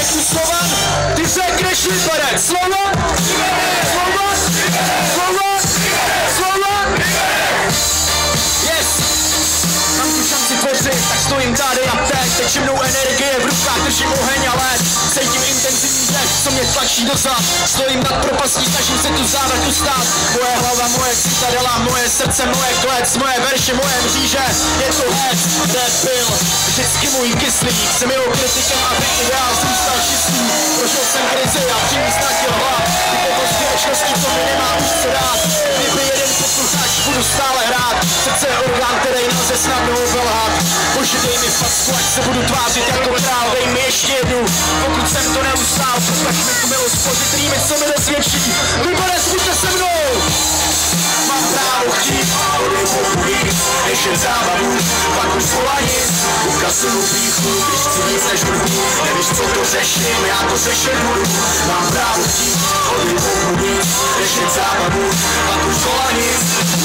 řeknu Slovan, ty řekneš Liberec. Slovan, Slovan, Slovan, Slovan. Yes. Mám tu šanci tvořit, tak stojím tady a teď mnou energie v rukách, držím oheň a let. Cítím intenzivní dech, co mě tlačí dozad. Stojím nad propastí, snažím se tu závrat ustát. Moje hlava, moje citadela, moje srdce, moje klec, moje verše, moje mříže. Je to hec, debil, vždycky můj kyslík. Jsem jeho kritikem, aby ideál zůstal čistý. Prošel jsem krizi a při ní ztratil hlad. Tyto skutečnosti to mi nemá už co dát. Kdyby jeden posluchač, budu stále hrát. Srdce je orgán, který nelze snadno obelhat. Bože, dej mi facku, ať se budu tvářit jako král. Dej mi ještě jednu, pokud jsem to neustál. Postač mi tu milost spořit rýmy, co mi nesvědčí. Liberec, buďte se mnou! Mám právo chtít, odejmout než jen zábavu, pak už volaní. Ukazuju píchu, když chci víc než hudbu. Nevíš, co to řeším, já to řešit budu. Mám právo chtít, odejmout než jen zábavu, pak už volaní.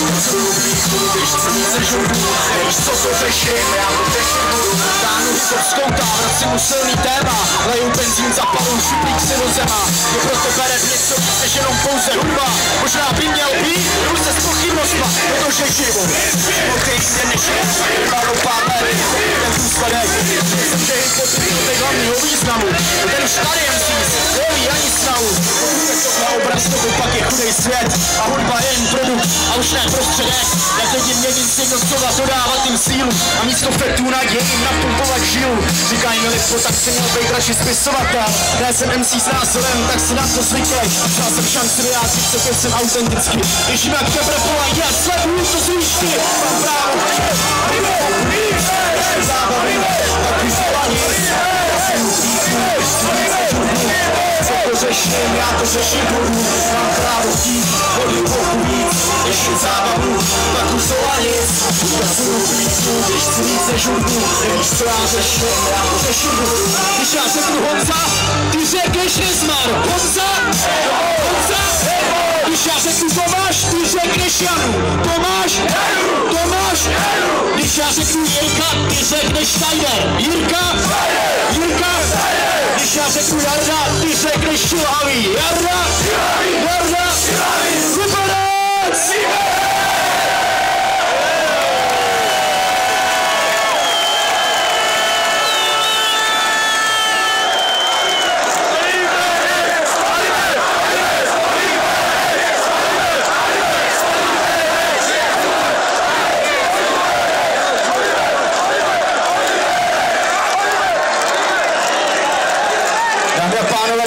Ukazuju píchu, když chci víc než hudbu. Nevíš, co to řeším, já to řešit budu. Táhnu to z kouta, vracím mu silný téma. Leju benzín, zapaluju šuplík si do zema. Je pro tebe rap něco víc než jenom pouze hudba. Možná by měl být, jdu se s pochybnostma, protože život mokrejší než je, málo pár let, ten důsledek. Jsem že hypotézu těch hlavního významu, ten už tady MCs, neví ani snahu. Pokud se to na obraz, to pak je chudej svět a hudba je jen produkt a už ne prostředek. Jak lidi měnit signal slova, dodávat jim sílu a místo fektů naději jim napumpovat žilu. Říkají mi lidstvo, tak si měl být radši spisovatel. Já jsem MC s názorem, tak si na to zvykej. Dal jsem šanci vyjádřit se pěsem autenticky. Ježím jak tebe pola, já sleduju to zvíšky. Mám právo zábavy, tak už zvolání. Co to řeším, já to řešit budu. Mám právo chtít, vody bohu víc, ještě zábavu, pak už zvolání. Ukazuju písnu, když chci víc než hudbu. Nevíš, co já řeším, já to řešit budu. Když já řeknu Honza, ty řekneš Nezmar. Honza, Honza. Když já řeknu Tomáš, ty řekneš Janu. Tomáš, Tomáš. Když já řeknu Jirka, ty řekneš Schneider. Jirka, Jirka. Když já řeknu Jarda, ty řekneš Šilhavý. Jarda, Jarda. Liberec!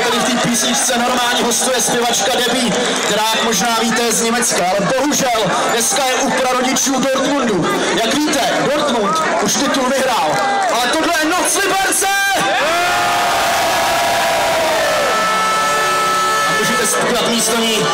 Tady v té písničce normálně hostuje zpěvačka Debbie, která, jak možná víte, je z Německa, ale bohužel dneska je u prarodičů Dortmundu. Jak víte, Dortmund už titul vyhrál, ale tohle je noc Liberce! A můžete zpívat místo ní.